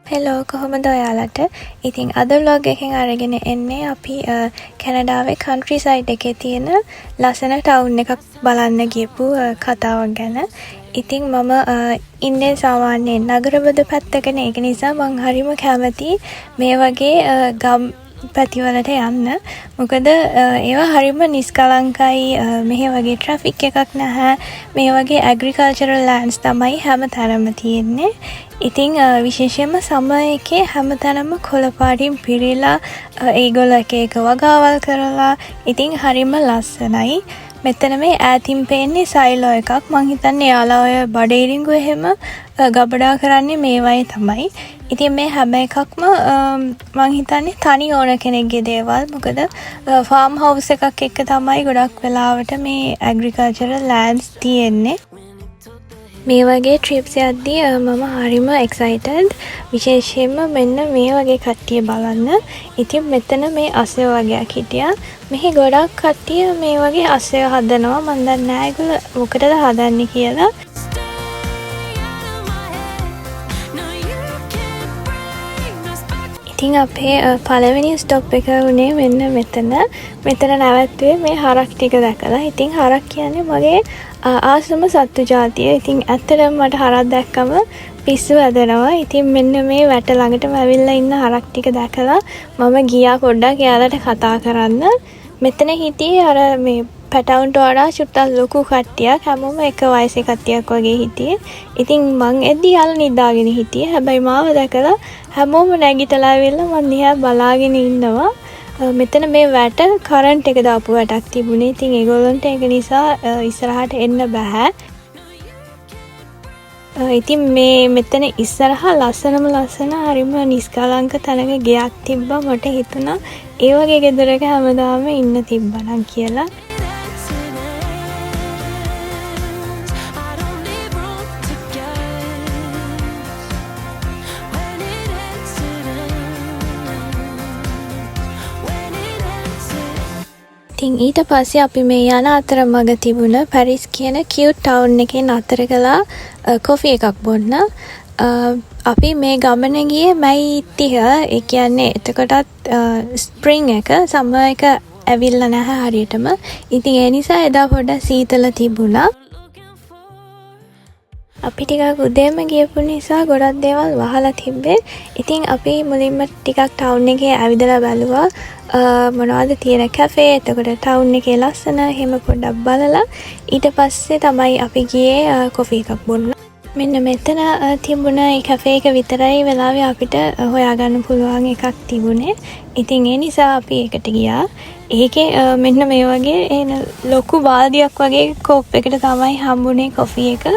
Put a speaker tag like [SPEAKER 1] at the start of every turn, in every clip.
[SPEAKER 1] Hello කොහොමද ඔයාලට? ඉතින් අද vlog එකෙන් අරගෙන එන්නේ අපි කැනඩාවේ කන්ට්‍රි සයිඩ් එකේ තියෙන ලස්සන ටවුන් එකක් බලන්න ගියපු කතාවක් ගැන. ඉතින් මම ඉන්නේ සාමාන්‍යයෙන් නගරබද පැත්තකනේ. ඒක නිසා මං හරිම කැමතියි මේ වගේ ගම් පැතිවලට යන්න. මොකද ඒවා හරිම නිස්කලංකයි. මෙහි වගේ ට්‍රැෆික් එකක් නැහැ. මේ වගේ ඇග්‍රිකල්චරල් ලෑන්ඩ්ස් තමයි හැමතැනම තියෙන්නේ. ඉතින් විශේෂයෙන්ම සමර් එකේ හැමතැනම කොළපාටින් පිරීලා ඒගොල්ලෝ එක එක වගාවල් කරලා ඉතින් හරිම ලස්සනයි. මෙතන මේ ඈතින් පේන්නේ සයිලෝ එකක්. මං හිතන්නේ යාලා ඔය බඩේරිඟු එහෙම ගබඩා කරන්නේ මේ වගේ තමයි. ඉතින් මේ හැම එකක්ම මං හිතන්නේ තනි ඕන කෙනෙක්ගේ දේවල්. මොකද ෆාම් හවුස් එකක් එක්ක තමයි ගොඩක් වෙලාවට මේ ඇග්‍රිකල්චරල් ලෑන්ඩ්ස් තියෙන්නේ. මේ වගේ ට්‍රිප්ස් යද්දී මම හරිම එක්සයිටඩ්. විශේෂයෙන්ම මෙන්න මේ වගේ කට්ටිය බලන්න. ඉතින් මෙතන මේ අසය වගේක් හිටියා. මෙහි ගොඩක් කට්ටිය මේ වගේ අසය හදනවා. මන් දන්නේ නැහැ ඒගොල්ලෝ මොකටද හදන්නේ කියලා. ඉතින් අපේ පළවෙනි ස්ටොප් එක වුණේ මෙන්න මෙතන. මෙතන නැවතුනේ මේ හරක් ටික දැකලා. ඉතින් හරක් කියන්නේ මගේ ආසම සත්තු ජාතිය. ඉතින් ඇත්තටම මට හරක් දැක්කම පිස්සු හැදෙනවා. ඉතින් මෙන්න මේ වැට ළඟටම ඇවිල්ලා ඉන්න හරක් ටික දැකලා මම ගියා පොඩ්ඩක් එයාලට කතා කරන්න. මෙතන හිටියේ අර මේ පැටවුන්ට වඩා චුට්ටක් ලොකු කට්ටියක්. හැමෝම එක වයසේ කට්ටියක් වගේ හිටියේ. ඉතින් මං එද්දි යාළුවා නිදාගෙන හිටියේ. හැබැයි මාව දැකලා හැමෝම නැගිටලා ඇවිල්ලා මං දිහා බලාගෙන ඉන්නවා. මෙතන මේ වැට කරන්ට් එක දාපු වැටක් තිබුණේ. ඉතින් ඒගොල්ලන්ට ඒක නිසා ඉස්සරහට එන්න බෑ. ඉතින් මේ මෙතන ඉස්සරහා ලස්සන හරිම නිස්කලංක තැනක ගෙයක් තිබ්බා. මට හිතුණා ඒ වගේ ගෙදරක හැමදාම ඉන්න තිබ්බනම් කියලා. ඉතින් ඊට පස්සේ අපි මේ යන අතරමඟ තිබුණ පැරිස් කියන කියුට් ටවුන් එකෙන් අතර කළා කොෆි එකක් බොන්න. අපි මේ ගමන ගියේ මැයි 30. ඒ කියන්නේ එතකොටත් ස්ප්‍රින්ග් එක සමර් එක ඇවිල්ලා නැහැ හරියටම. ඉතින් ඒ නිසා එදා පොඩ්ඩක් සීතල තිබුණා. අපි ටිකක් උදේම ගියපු නිසා ගොඩක් දේවල් වහලා තිබ්බේ. ඉතින් අපි මුලින්ම ටිකක් ටවුන් එකේ ඇවිදලා බැලුවා මොනවද තියෙන කැෆේ. එතකොට ටවුන් එකේ ලස්සන එහෙම පොඩ්ඩක් බලලා ඊට පස්සේ තමයි අපි ගියේ කොෆි එකක් බොන්න. මෙන්න මෙතන තිබුණ ඒ කැෆේ එක විතරයි වෙලාවේ අපිට හොයාගන්න පුළුවන් එකක් තිබුණේ. ඉතින් ඒ නිසා අපි ඒකට ගියා. ඒකේ මෙන්න මේ වගේ එන ලොකු බාල්දියක් වගේ කෝප් එකට තමයි හම්බුනේ කොෆි එක.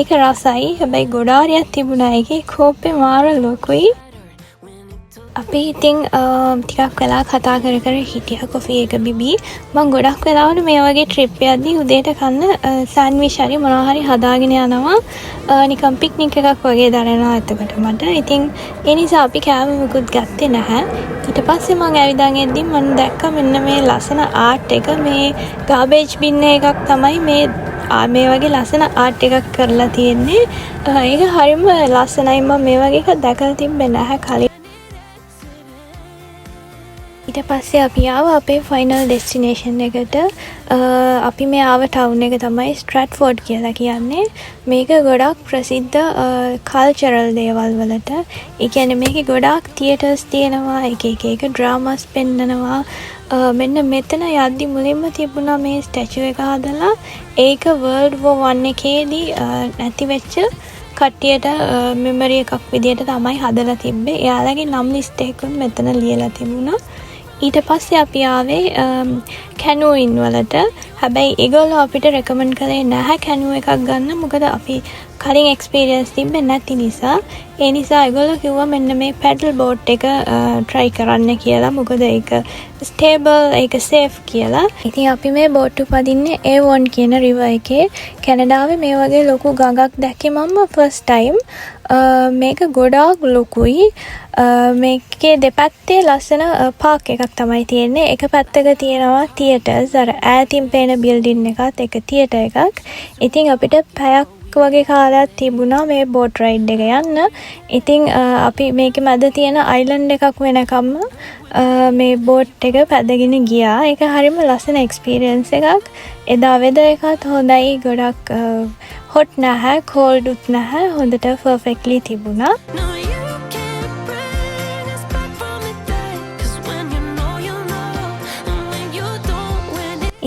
[SPEAKER 1] ඒක රසයි. හැබැයි ගොඩාරියක් තිබුණා ඒකේ. කෝප්පේ මාර ලොකුයි. අපි ඉතින් ටිකක් වෙලා කතා කර හිටියා කොෆි එක බිබී. මම ගොඩක් වෙලාවට මේ වගේ ට්‍රිප් යද්දී උදේට කන්න සෑන්ඩ්විච් හරි මොනවා හරි හදාගෙන යනවා. නිකන් පික්නික් එකක් වගේ දැනෙනවා එතකොට මට. ඉතින් ඒ නිසා අපි කෑම මුකුත් ගත්තේ නැහැ. ඊට පස්සේ මම ඇවිදන් එද්දි මම දැක්කා මෙන්න මේ ලස්සන ආර්ට් එක. මේ ගාබේජ් බින් එකක් තමයි මේ වගේ ලස්සන ආර්ට් එකක් කරලා තියෙන්නේ. ඒක හරිම ලස්සනයි. මම මේ වගේ එකක් දැකලා තිබ්බේ නැහැ කලින්. ඊට පස්සේ අපි ආවා අපේ ෆයිනල් ඩෙස්ටිනේෂන් එකට. අපි මේ ආව ටවුන් එක තමයි ස්ට්‍රැට්ෆෝඩ් කියලා කියන්නේ. මේක ගොඩක් ප්‍රසිද්ධ කල්චරල් දේවල් වලට. ඒ කියන්නේ මේකේ ගොඩක් තියටර්ස් තියෙනවා. එක ඩ්‍රාමාස් පෙන්නනවා. මෙන්න මෙතන යද්දි මුලින්ම තිබුණා මේ ස්ටැචු එක හදලා. ඒක වර්ල්ඩ් වෝර් 1 එකේදී නැති වෙච්ච කට්ටියට මෙමරි එකක් විදියට තමයි හදලා තිබ්බේ. එයාලගේ නම් ලිස්ට් එකකුත් මෙතන ලියලා තිබුණා. ඊට පස්සේ අපි ආවේ කැනුයින් වලට. හැබැයි ඒගොල්ලෝ අපිට රෙකමන්ඩ් කළේ නැහැ කැනුව එකක් ගන්න. මොකද අපි කලින් එක්ස්පීරියන්ස් තිබ්බේ නැති නිසා. ඒ නිසා ඒගොල්ලෝ කිව්වා මෙන්න මේ පැඩල් බෝට් එක try කරන්න කියලා. මොකද ඒක ස්ටේබල්, ඒක සේෆ් කියලා. ඉතින් අපි මේ බෝට් උපදින්නේ ඒවොන් කියන රිවර් එකේ. කැනඩාවේ මේ වගේ ලොකු ගඟක් දැක්කේ මම ෆස්ට් ටයිම්. මේක ගොඩාක් ලොකුයි. මේකේ දෙපැත්තේ ලස්සන පාක් එකක් තමයි තියෙන්නේ. එක පැත්තක තියෙනවා තියටර්ස්. අර ඈතින් පේන බිල්ඩින් එකත් එක තියටර් එකක්. ඉතින් අපිට පැයක් වගේ කාලයක් තිබුණා මේ බෝට් රයිඩ් එක යන්න. ඉතින් අපි මේකේ මැද තියෙන අයිලන්ඩ් එකක් වෙනකම්ම මේ බෝට් එක පැදගෙන ගියා. ඒක හරිම ලස්සන එක්ස්පීරියන්ස් එකක්. එදා වෙදර් එකත් හොඳයි. ගොඩක් හොට් නැහැ, කෝල්ඩ් උත් නැහැ. හොඳට පර්ෆෙක්ට්ලි තිබුණා.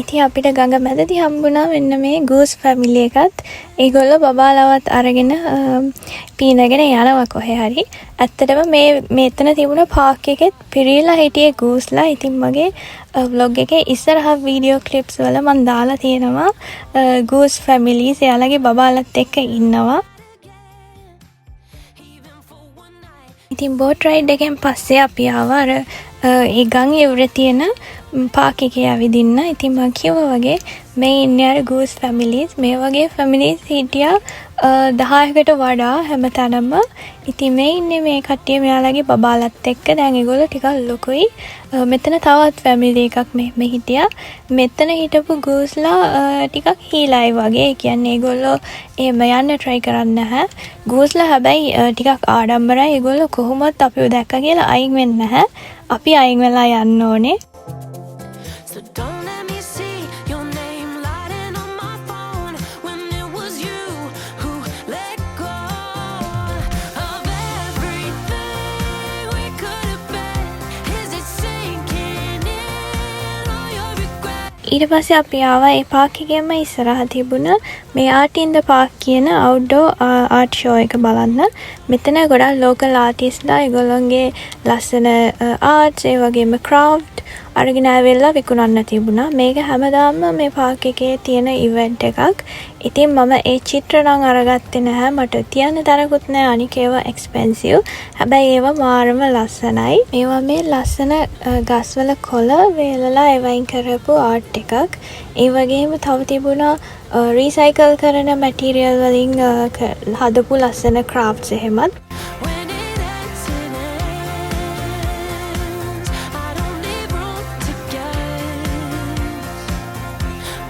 [SPEAKER 1] ඉතින් අපිට ගඟ මැදදී හම්බුණා මෙන්න මේ ගූස් ෆැමිලි එකත්. ඒගොල්ලෝ බබාලවත් අරගෙන පීනගෙන යනවා කොහේ හරි. ඇත්තටම මේ මෙතන තිබුණ පාක් එකෙත් පිරීලා හිටියේ ගූස්ලා. ඉතින් මගේ vlog එකේ ඉස්සරහා වීඩියෝ ක්ලිප්ස් වල මම දාලා තියෙනවා ගූස් ෆැමිලිස් එයාලගේ බබාලත් එක්ක ඉන්නවා. ඉතින් බෝට් රයිඩ් එකෙන් පස්සේ අපි ආවා ඒ ගඟ ඉවුරේ තියෙන පාක් එකේ ඇවිදින්න. ඉතින් මම කිව්වා වගේ මේ ඉන්නේ අර ගූස් ෆැමිලිස්. මේ වගේ ෆැමිලිස් හිටියා 10කට වඩා හැමතැනම. ඉතින් මේ ඉන්නේ මේ කට්ටිය මෙයාලගේ බබාලත් එක්ක. දැන් ඒගොල්ලෝ ටිකක් ලොකුයි. මෙතන තවත් ෆැමිලි එකක් මේ හිටියා. මෙතන හිටපු ගූස්ලා ටිකක් හීලයි වගේ. ඒ කියන්නේ ඒගොල්ලෝ එහෙම යන්න try කරන්නේ නැහැ. ගූස්ලා හැබැයි ටිකක් ආඩම්බරයි. ඒගොල්ලෝ කොහොමවත් අපිව දැක්ක කියලා අයින් වෙන්නේ නැහැ. අපි අයින් වෙලා යන්න ඕනේ.
[SPEAKER 2] So don't let me see your name lighting on my phone when it was you who let go of everything we could have been. Is it sinking in all your regrets?
[SPEAKER 1] ඊට පස්සේ අපි ආවා ඒ Park එකේම ඉස්සරහ තිබුණ මේ Art in the Park කියන outdoor art show එක බලන්න. මෙතන ගොඩක් local artistලා ඒගොල්ලන්ගේ ලස්සන arts ඒ වගේම craft අරගෙන ආවෙලා විකුණන්න තිබුණා. මේක හැමදාම මේ පාක් එකේ තියෙන ඉවෙන්ට් එකක්. ඉතින් මම ඒ චිත්‍ර නම් අරගත්තේ නැහැ. මට තියන්න තරකුත් නැහැ. අනික ඒවා එක්ස්පෙන්සිව්. හැබැයි ඒවා මාරම ලස්සනයි. මේවා මේ ලස්සන ගස්වල කොළ වේලලා එවයින් කරපු ආර්ට් එකක්. ඒ වගේම තව තිබුණා රීසයිකල් කරන මැටීරියල් වලින් හදපු ලස්සන ක්‍රාෆ්ට්ස් එහෙමත්.
[SPEAKER 2] When it ends, it ends. I don't need room to guess.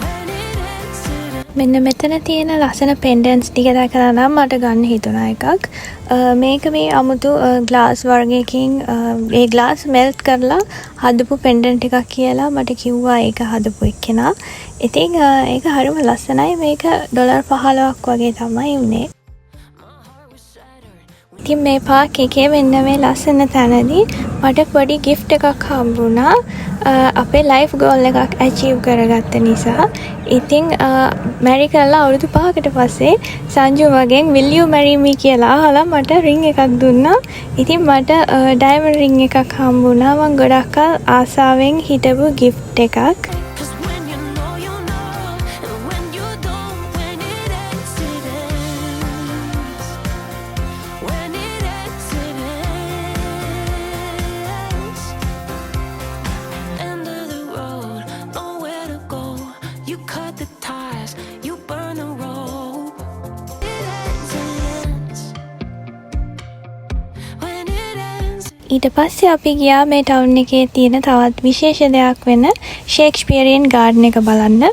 [SPEAKER 2] When it ends, it ends.
[SPEAKER 1] මෙන්න මෙතන තියෙන ලස්සන පෙන්ඩන්ට්ස් ටික දැකලා නම් මට ගන්න හිතුණා එකක්. මේක මේ අමුතු ග්ලාස් වර්ගයකින් ඒ ග්ලාස් මෙල්ට් කරලා හදපු පෙන්ඩන්ට් එකක් කියලා මට කිව්වා ඒක හදපු එක්කෙනා. ඉතින් ඒක හරිම ලස්සනයි. මේක $15ක් වගේ තමයි උනේ. ඉතින් මේ පාක් එකේ මෙන්න මේ ලස්සන තැනදී මට පොඩි gift එකක් හම්බුණා. අපේ life goal එකක් achieve කරගත්ත නිසා. ඉතින් marry කරලා අවුරුදු 5කට පස්සේ සංජු මගෙන් will you marry me කියලා අහලා මට ring එකක් දුන්නා. ඉතින් මට diamond ring එකක් හම්බුණා. මම ගොඩක් ආසාවෙන් හිටපු gift එකක්.
[SPEAKER 2] 'Cause when you know, and when you don't, when it ends, it ends. When it ends, it ends. End of the road, nowhere to go. You cut the ties, you burn the rope. It ends, it ends. When it ends.
[SPEAKER 1] ඊට පස්සේ අපි ගියා මේ town එකේ තියෙන තවත් විශේෂ දෙයක් වෙන ෂේක්ස්පියරියන් ගාඩන් එක බලන්න.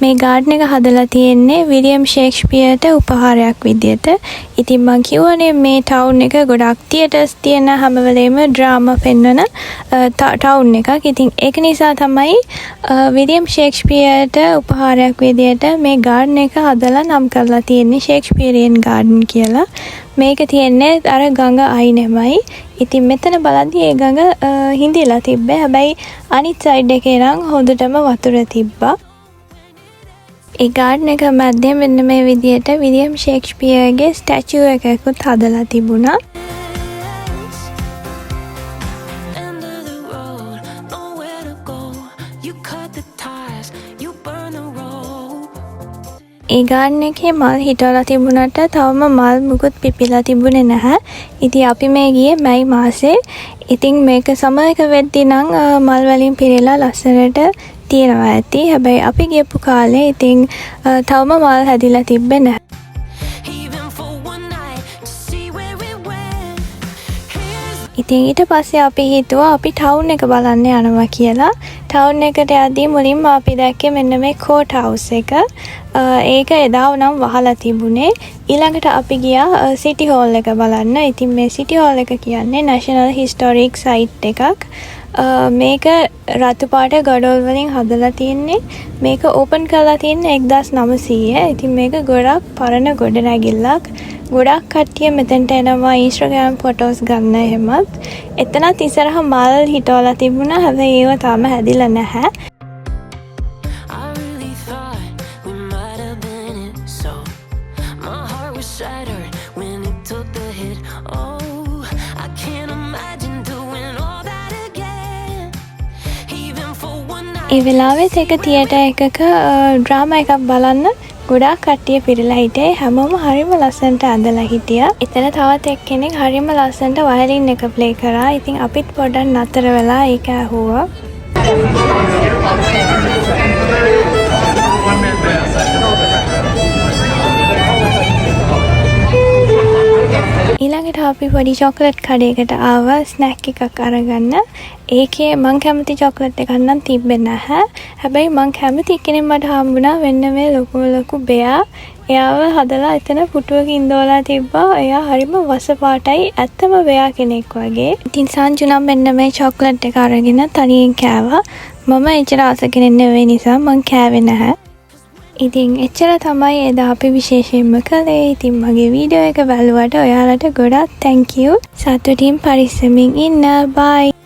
[SPEAKER 1] මේ ගාඩන් එක හදලා තියෙන්නේ විලියම් ෂේක්ස්පියර්ට උපහාරයක් විදියට. ඉතින් මම කියවනේ මේ ටවුන් එක ගොඩක් තියටර්ස් තියෙන හැම වෙලේම ඩ්‍රාමා පෙන්වන ටවුන් එකක්. ඉතින් ඒක නිසා තමයි විලියම් ෂේක්ස්පියර්ට උපහාරයක් විදියට මේ ගාඩන් එක හදලා නම් කරලා තියෙන්නේ ෂේක්ස්පියරියන් ගාඩන් කියලා. මේක තියෙන්නේ අර ගඟ අයිනෙමයි. ඉතින් මෙතන බලද්දී ඒ ගඟ හිඳිලා තිබ්බේ. හැබැයි අනිත් සයිඩ් එකේ නම් හොඳටම වතුර තිබ්බා. ඒ ගාඩන් එක මැද්දේ මෙන්න මේ විදියට විලියම් ෂේක්ස්පියර්ගේ ස්ටැචු එකකුත් හදලා තිබුණා.
[SPEAKER 2] End of the road, nowhere to go. You cut the ties, you burn the rope.
[SPEAKER 1] A garden එකේ මල් හිටවලා තිබුණාට තවම මල් මුකුත් පිපිලා තිබුණේ නැහැ. ඉතින් අපි මේ ගියේ මැයි මාසේ. ඉතින් මේක සමර් එක වෙද්දී නම් මල් වලින් පිරීලා ලස්සනට තියෙනවා ඇති. හැබැයි අපි ගියපු කාලේ ඉතින් තවම මල් හැදිලා තිබ්බේ නැහැ.
[SPEAKER 2] Even for one night to see where we went. Here's
[SPEAKER 1] ඉතින් ඊට පස්සේ අපි හිතුවා අපි ටවුන් එක බලන්න යනවා කියලා. ටවුන් එකට යද්දී මුලින්ම අපි දැක්කේ මෙන්න මේ කෝට් හවුස් එක. ඒක එදා වුණම් වහලා තිබුණේ. ඊළඟට අපි ගියා සිටි හෝල් එක බලන්න. ඉතින් මේ සිටි හෝල් එක කියන්නේ National Historic Site එකක්. මේක රතු පාට ගඩොල් වලින් හදලා තියෙන්නේ. මේක ඕපන් කරලා තියෙන්නේ 1900. ඉතින් මේක ගොඩක් පරණ ගොඩනැගිල්ලක්. ගොඩක් කට්ටිය මෙතෙන්ට එනවා Instagram ෆොටෝස් ගන්න එහෙමත්. එතනත් ඉස්සරහ මල් හිටවලා තිබුණා. හැබැයි ඒව තාම හැදිලා නැහැ.
[SPEAKER 2] I really thought we might have been it. So my heart was shattered when it took the hit. Oh, I can't imagine doing all that again. Even for one night.
[SPEAKER 1] ඒ වෙලාවෙත් එක තියේටර් එකක ඩ්‍රාමා එකක් බලන්න ගොඩාක් කට්ටිය පිරලා හිටියේ. හැමෝම හරිම ලස්සනට ඇඳලා හිටියා. එතන තවත් එක්කෙනෙක් හරිම ලස්සනට වයලින් එක ප්ලේ කරා. ඉතින් අපිත් පොඩ්ඩක් නතර වෙලා ඒක ඇහුවා. ඊළඟට අපි පොඩි චොක්ලට් කඩේකට ආවා ස්නැක් එකක් අරගන්න. ඒකේ මං කැමති චොක්ලට් එකක් නම් තිබ්බේ නැහැ. හැබැයි මං කැමති කෙනෙක් මට හම්බුණා වෙන්න මේ ලොකු බෙයා. එයාව හදලා එතන පුටුවකින් දෝලා තිබ්බා. එයා හරිම වස පාටයි. ඇත්තම බෙයා කෙනෙක් වගේ. ඉතින් සංජු නම් මෙන්න මේ චොක්ලට් එක අරගෙන තනියෙන් කෑවා. මම එච්චර ආස කෙනෙක් නෙවෙයි නිසා මං කෑවේ නැහැ. ඉතින් එච්චර තමයි එදා අපි විශේෂයෙන්ම කළේ. ඉතින් මගේ වීඩියෝ එක බලුවට ඔයාලට ගොඩක් thank you. සතුටින් පරිස්සමින් ඉන්න. bye.